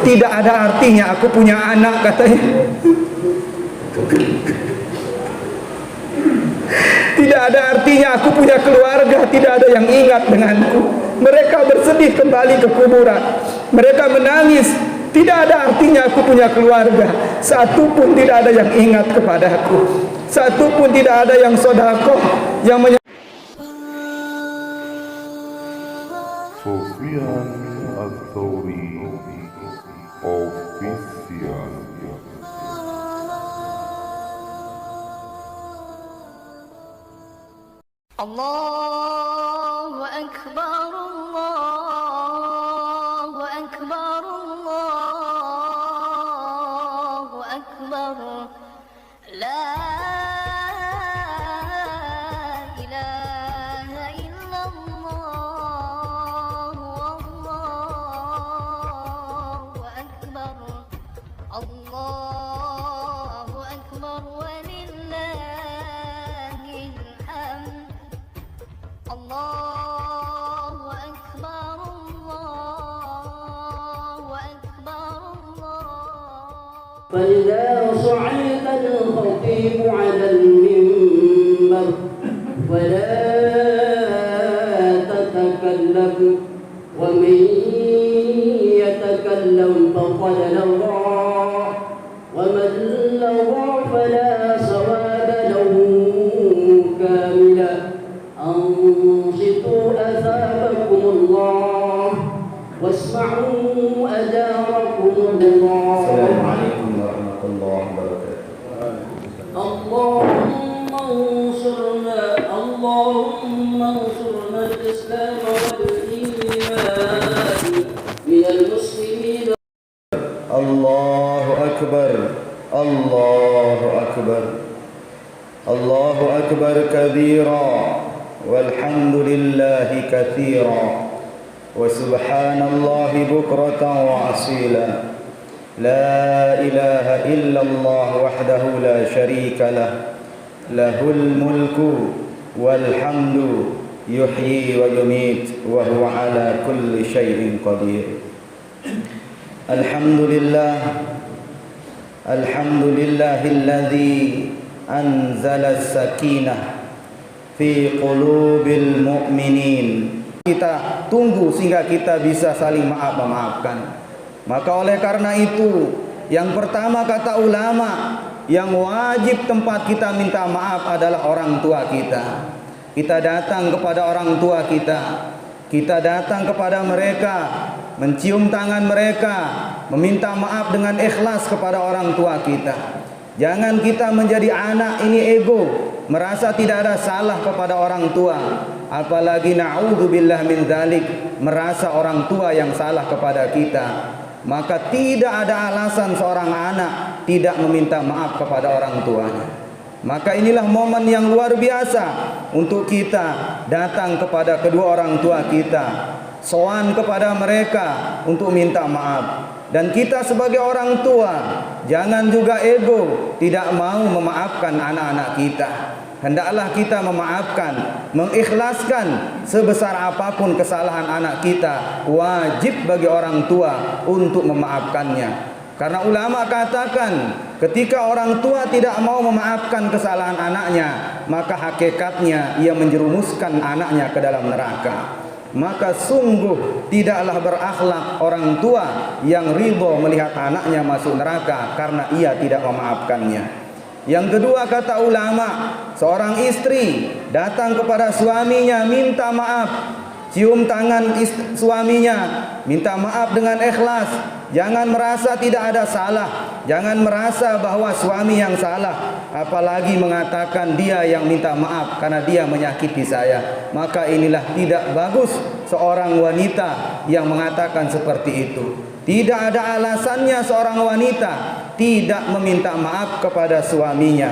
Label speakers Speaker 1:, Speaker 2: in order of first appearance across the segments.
Speaker 1: tidak ada artinya aku punya anak, katanya. Tidak ada artinya aku punya keluarga, tidak ada yang ingat denganku. Mereka bersedih kembali ke kuburan. Mereka menangis. Tidak ada artinya aku punya keluarga. Satu pun tidak ada yang ingat kepadaku. Satu pun tidak ada yang sedekah, yang
Speaker 2: Sufyan Ats-Tsauri Official.
Speaker 3: Allahu Akbar, Allahu Akbar, Allahu Akbar. La ilaha illallah, Allahu Akbar. Allahu Akbar walillahil hamd. Allahu Akbar, Allahu Akbar, Allah.
Speaker 4: فإذا صعد الخطيب على المنبر فلا تتكلم ومن يتكلم فقد لغى ومن لغى فلا ثواب له كاملا أنصتوا أثابكم الله واسمعوا أجاركم الله.
Speaker 1: السلام عليكم ورحمة الله وبركاته.
Speaker 4: اللهم انصرنا الإسلام والإيمان من المسلمين.
Speaker 1: الله أكبر، الله أكبر، الله أكبر كبيرا والحمد لله كثيرا وسبحان الله بكرة وأصيلا. لا إله إلا الله وحده لا شريك له، له الملك والحمد يحيي ويميت وهو على كل شيء قدير. الحمد لله، الحمد لله الذي أنزل السكينة في قلوب المؤمنين. Kita tunggu sehingga kita bisa saling memaafkan. Maka oleh karena itu, yang pertama kata ulama, yang wajib tempat kita minta maaf adalah orang tua kita. Kita datang kepada orang tua kita, kita datang kepada mereka, mencium tangan mereka, meminta maaf dengan ikhlas kepada orang tua kita. Jangan kita menjadi anak ini ego, merasa tidak ada salah kepada orang tua. Apalagi na'udzubillah min dzalik, merasa orang tua yang salah kepada kita. Maka tidak ada alasan seorang anak tidak meminta maaf kepada orang tuanya. Maka inilah momen yang luar biasa untuk kita datang kepada kedua orang tua kita, sowan kepada mereka untuk minta maaf. Dan kita sebagai orang tua jangan juga ego, tidak mau memaafkan anak-anak kita. Hendaklah kita memaafkan, mengikhlaskan sebesar apapun kesalahan anak kita. Wajib bagi orang tua untuk memaafkannya. Karena ulama katakan, ketika orang tua tidak mau memaafkan kesalahan anaknya, maka hakikatnya ia menjerumuskan anaknya ke dalam neraka. Maka sungguh tidaklah berakhlak orang tua yang ridho melihat anaknya masuk neraka karena ia tidak memaafkannya. Yang kedua kata ulama, seorang istri datang kepada suaminya minta maaf, cium tangan suaminya, minta maaf dengan ikhlas. Jangan merasa tidak ada salah, jangan merasa bahwa suami yang salah, apalagi mengatakan dia yang minta maaf karena dia menyakiti saya. Maka inilah tidak bagus seorang wanita yang mengatakan seperti itu. Tidak ada alasannya seorang wanita tidak meminta maaf kepada suaminya.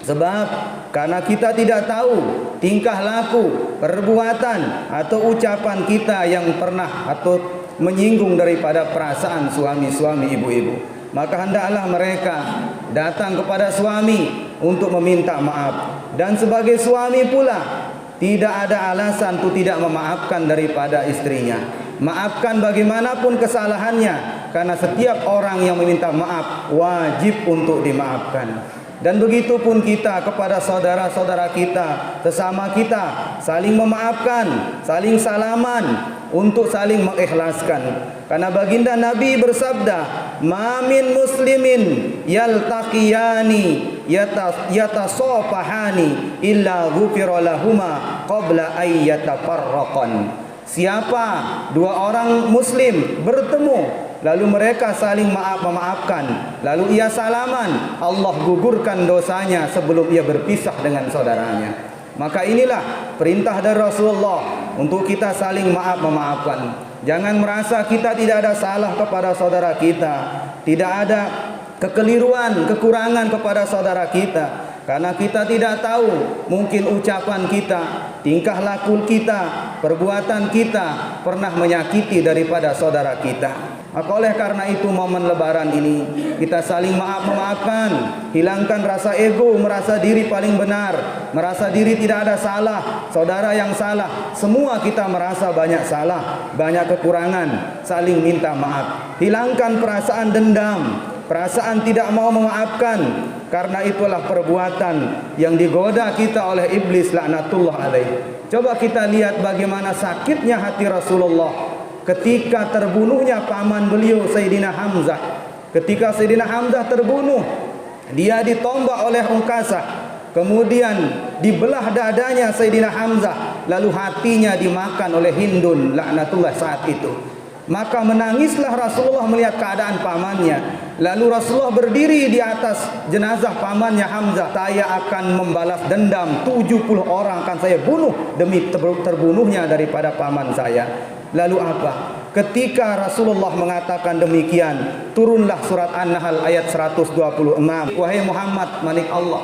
Speaker 1: Sebab karena kita tidak tahu tingkah laku, perbuatan atau ucapan kita yang pernah atau menyinggung daripada perasaan suami-suami ibu-ibu. Maka hendaklah mereka datang kepada suami untuk meminta maaf. Dan sebagai suami pula tidak ada alasan untuk tidak memaafkan daripada istrinya. Maafkan bagaimanapun kesalahannya, karena setiap orang yang meminta maaf wajib untuk dimaafkan. Dan begitu pun kita kepada saudara-saudara kita, sesama kita, saling memaafkan, saling salaman, untuk saling mengikhlaskan. Karena baginda Nabi bersabda, "Ma min muslimin yaltaqiyani yatasafahani illa ghufira lahuma qabla ay yatafarraqan." Siapa dua orang muslim bertemu lalu mereka saling memaafkan, lalu ia salaman, Allah gugurkan dosanya sebelum ia berpisah dengan saudaranya. Maka inilah perintah dari Rasulullah untuk kita saling memaafkan. Jangan merasa kita tidak ada salah kepada saudara kita, tidak ada kekeliruan, kekurangan kepada saudara kita. Karena kita tidak tahu, mungkin ucapan kita, tingkah laku kita, perbuatan kita pernah menyakiti daripada saudara kita. Maka oleh karena itu momen lebaran ini kita saling memaafkan, hilangkan rasa ego, merasa diri paling benar, merasa diri tidak ada salah, saudara yang salah. Semua kita merasa banyak salah, banyak kekurangan, saling minta maaf. Hilangkan perasaan dendam, perasaan tidak mau memaafkan, karena itulah perbuatan yang digoda kita oleh iblis laknatullah alaih. Coba kita lihat bagaimana sakitnya hati Rasulullah ketika terbunuhnya paman beliau Sayyidina Hamzah. Ketika Sayyidina Hamzah terbunuh, dia ditombak oleh Uqasah, kemudian dibelah dadanya Sayyidina Hamzah, lalu hatinya dimakan oleh Hindun laknatullah saat itu. Maka menangislah Rasulullah melihat keadaan pamannya. Lalu Rasulullah berdiri di atas jenazah pamannya Hamzah. Saya akan membalas dendam, 70 orang akan saya bunuh demi terbunuhnya daripada paman saya. Lalu apa? Ketika Rasulullah mengatakan demikian, turunlah surat An-Nahl ayat 126. Wahai Muhammad, milik Allah,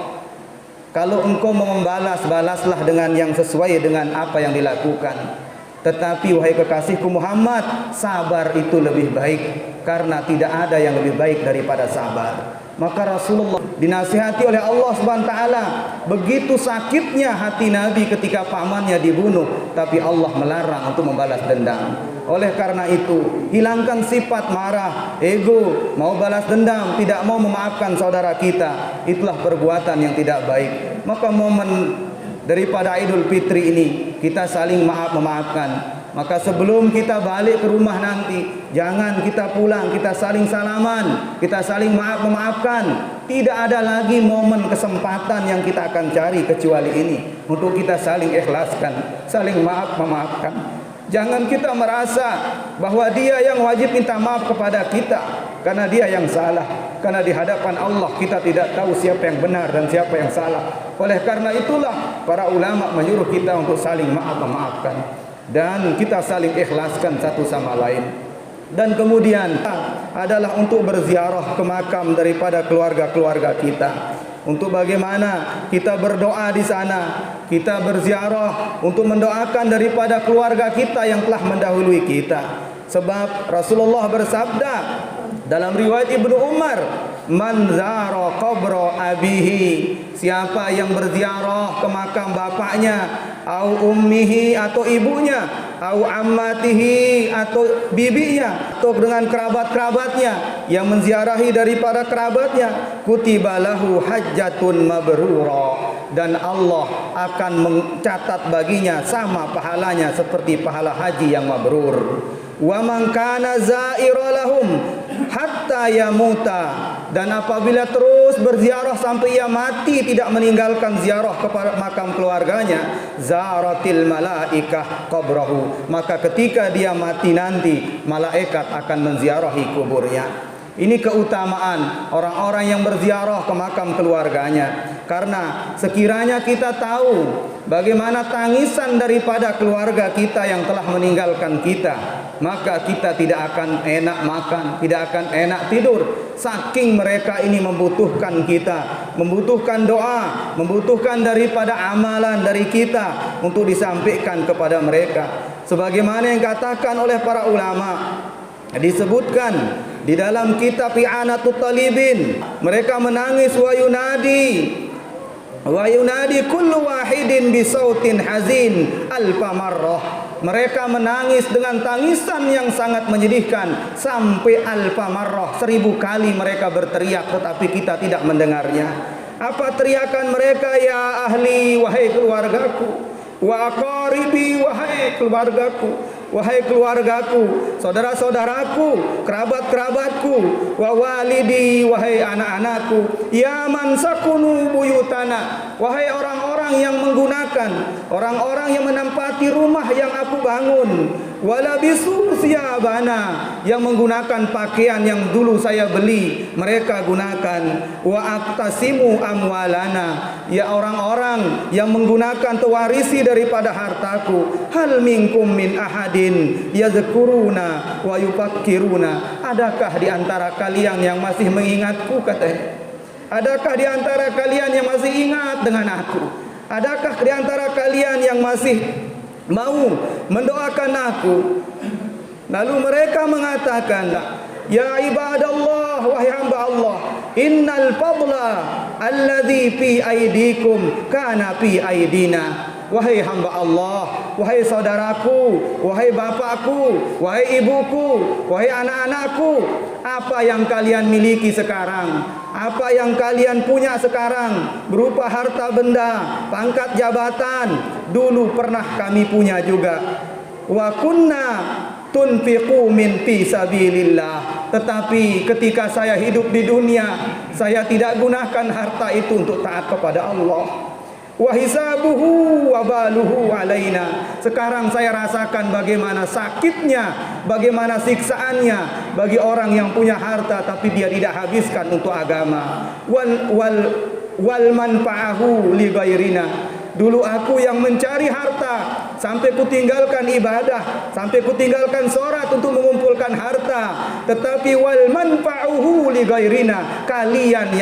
Speaker 1: kalau engkau mau membalas, balaslah dengan yang sesuai dengan apa yang dilakukan. Tetapi wahai kekasihku Muhammad, sabar itu lebih baik, karena tidak ada yang lebih baik daripada sabar. Maka Rasulullah dinasihati oleh Allah Subhanahu wa taala, begitu sakitnya hati Nabi ketika pamannya dibunuh, tapi Allah melarang untuk membalas dendam. Oleh karena itu, hilangkan sifat marah, ego, mau balas dendam, tidak mau memaafkan saudara kita. Itulah perbuatan yang tidak baik. Maka momen daripada Idul Fitri ini kita saling memaafkan. Maka sebelum kita balik ke rumah nanti, jangan kita pulang, kita saling salaman, kita saling memaafkan. Tidak ada lagi momen kesempatan yang kita akan cari kecuali ini, untuk kita saling ikhlaskan, saling memaafkan. Jangan kita merasa bahwa dia yang wajib minta maaf kepada kita, karena dia yang salah. Karena di hadapan Allah kita tidak tahu siapa yang benar dan siapa yang salah. Oleh karena itulah para ulama menyuruh kita untuk saling memaafkan, dan kita saling ikhlaskan satu sama lain. Dan kemudian adalah untuk berziarah ke makam daripada keluarga-keluarga kita. Untuk bagaimana kita berdoa di sana, kita berziarah untuk mendoakan daripada keluarga kita yang telah mendahului kita. Sebab Rasulullah bersabda dalam riwayat Ibnu Umar, "Man zara qabra abihi," siapa yang berziarah ke makam bapaknya, au ummihi atau ibunya, au ammatihi atau bibinya, atau dengan kerabat-kerabatnya yang menziarahi daripada kerabatnya, kutiba lahu hajjatun mabrura, dan Allah akan mencatat baginya sama pahalanya seperti pahala haji yang mabrur. Wa man kana za'ira lahum hatta yamuta, dan apabila terus berziarah sampai ia mati tidak meninggalkan ziarah kepada makam keluarganya, zaratil malaikah qabrahu, maka ketika dia mati nanti malaikat akan menziarahi kuburnya. Ini keutamaan orang-orang yang berziarah ke makam keluarganya. Karena sekiranya kita tahu bagaimana tangisan daripada keluarga kita yang telah meninggalkan kita, maka kita tidak akan enak makan, tidak akan enak tidur. Saking mereka ini membutuhkan kita, membutuhkan doa, membutuhkan daripada amalan dari kita untuk disampaikan kepada mereka. Sebagaimana yang dikatakan oleh para ulama, disebutkan di dalam kitab I'anatut Talibin, mereka menangis wa yunadi kullu wahidin bi sautin hazin alfa marrah. Mereka menangis dengan tangisan yang sangat menyedihkan sampai alfa marrah, 1000 kali mereka berteriak tetapi kita tidak mendengarnya. Apa teriakan mereka? Ya ahli, wahai keluargaku, wa aqaribi, wahai keluargaku, wahai keluargaku, saudara-saudaraku, kerabat-kerabatku, wa walidi, wahai anak-anakku, ya man sakunu buyutana, wahai orang-orang yang menggunakan, orang-orang yang menempati rumah yang aku bangun, walabisu siyabana, yang menggunakan pakaian yang dulu saya beli, mereka gunakan, wa aktasimu amwalana, ya orang-orang yang menggunakan atau warisi daripada hartaku, hal minkum min ahadin yazkuruna wa yufakkiruna, adakah di antara kalian yang masih mengingatku, katanya. Adakah di antara kalian yang masih ingat dengan aku? Adakah di antara kalian yang masih mau mendoakan aku? Lalu mereka mengatakan, ya ibadallah, wahai hamba Allah, innal fadla alladhi fi aidikum kana fi aidina. Wahai hamba Allah, wahai saudaraku, wahai bapakku, wahai ibuku, wahai anak-anakku, apa yang kalian miliki sekarang, apa yang kalian punya sekarang berupa harta benda, pangkat jabatan, dulu pernah kami punya juga. Wa kunna tunfiqu min fi sabilillah, tetapi ketika saya hidup di dunia, saya tidak gunakan harta itu untuk taat kepada Allah. Wa hisabuhu wa baluhu alaina, sekarang saya rasakan bagaimana sakitnya, bagaimana siksaannya bagi orang yang punya harta tapi dia tidak habiskan untuk agama. Wal manfa'ahu li ghairina, dulu aku yang mencari harta sampai kutinggalkan ibadah, sampai kutinggalkan sholat untuk mengumpulkan harta, tetapi wal manfa'uhu li ghairina, kalian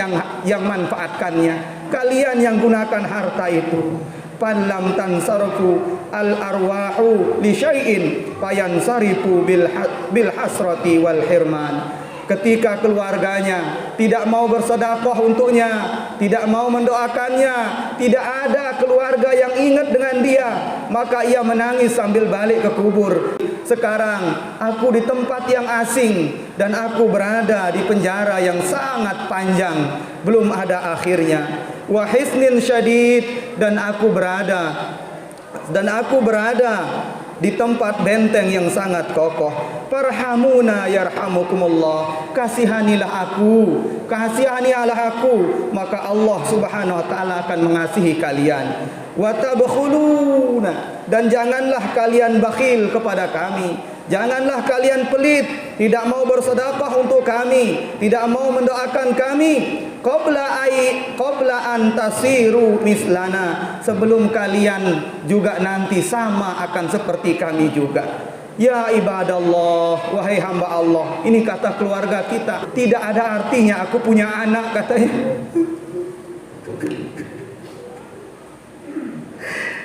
Speaker 1: yang manfaatkannya, kalian yang gunakan harta itu. Falam tansarfu al arwahu li syai'in fayansarifu bil hasrati wal hirman. Ketika keluarganya tidak mau bersedekah untuknya, tidak mau mendoakannya, tidak ada keluarga yang ingat dengan dia, maka ia menangis sambil balik ke kubur. Sekarang aku di tempat yang asing dan aku berada di penjara yang sangat panjang, belum ada akhirnya. Wa hisnin syadid, dan aku berada di tempat benteng yang sangat kokoh. Farhamuna yarhamukumullah, kasihanilah aku, maka Allah Subhanahu wa taala akan mengasihi kalian. Wa tabkhuluna, dan janganlah kalian bakhil kepada kami, janganlah kalian pelit, tidak mau bersedekah untuk kami, tidak mau mendoakan kami. Qabla an tasiru mislana, sebelum kalian juga nanti sama akan seperti kami juga. Ya ibadallah, wahai hamba Allah, ini kata keluarga kita. Tidak ada artinya aku punya anak, katanya.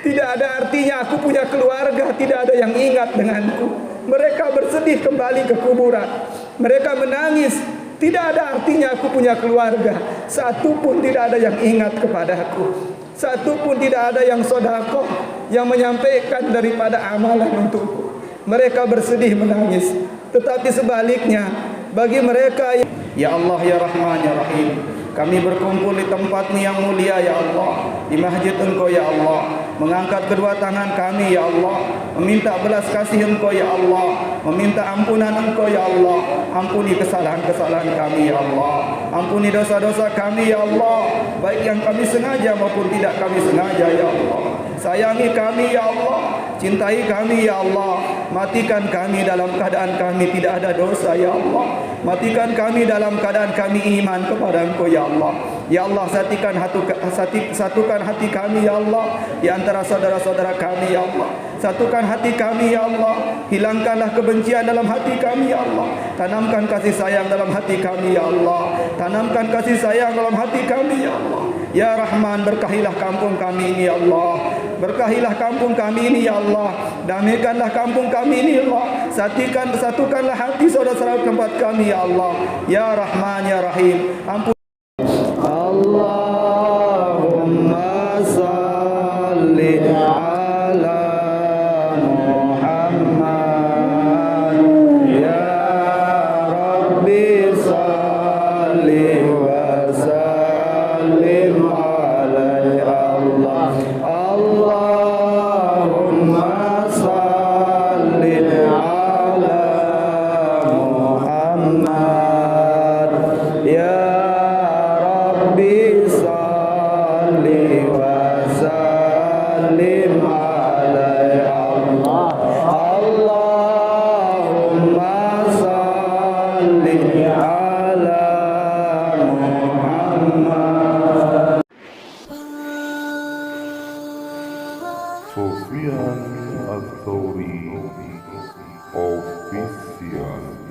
Speaker 1: Tidak ada artinya aku punya keluarga, tidak ada yang ingat denganku. Mereka bersedih kembali ke kuburan, mereka menangis. Tidak ada artinya aku punya keluarga, satu pun tidak ada yang ingat kepadaku, satu pun tidak ada yang sedekah, yang menyampaikan daripada amalan untukku. Mereka bersedih menangis. Tetapi sebaliknya bagi mereka, ya Allah ya Rahman ya Rahim, kami berkumpul di tempat-Mu yang mulia ya Allah, di masjid Engkau ya Allah, mengangkat kedua tangan kami ya Allah, meminta belas kasih Engkau ya Allah, meminta ampunan Engkau ya Allah. Ampuni kesalahan-kesalahan kami ya Allah, ampuni dosa-dosa kami ya Allah, baik yang kami sengaja maupun tidak kami sengaja ya Allah. Sayangi kami ya Allah, cintai kami ya Allah, matikan kami dalam keadaan kami tidak ada dosa ya Allah, matikan kami dalam keadaan kami iman kepada Engkau ya Allah. Ya Allah, satukan hati kami ya Allah di antara saudara-saudara kami ya Allah. Satukan hati kami ya Allah, hilangkanlah kebencian dalam hati kami ya Allah, tanamkan kasih sayang dalam hati kami ya Allah, tanamkan kasih sayang dalam hati kami ya Allah. Ya Rahman, berkahilah kampung kami ini ya Allah, berkahilah kampung kami ini ya Allah, damaikanlah kampung kami ini ya Allah, satukanlah hati saudara-saudara tempat kami ya Allah. Ya Rahman ya Rahim, ampun. Allahumma salli ala Muhammad
Speaker 2: Sufyan Ats-Tsauri Official.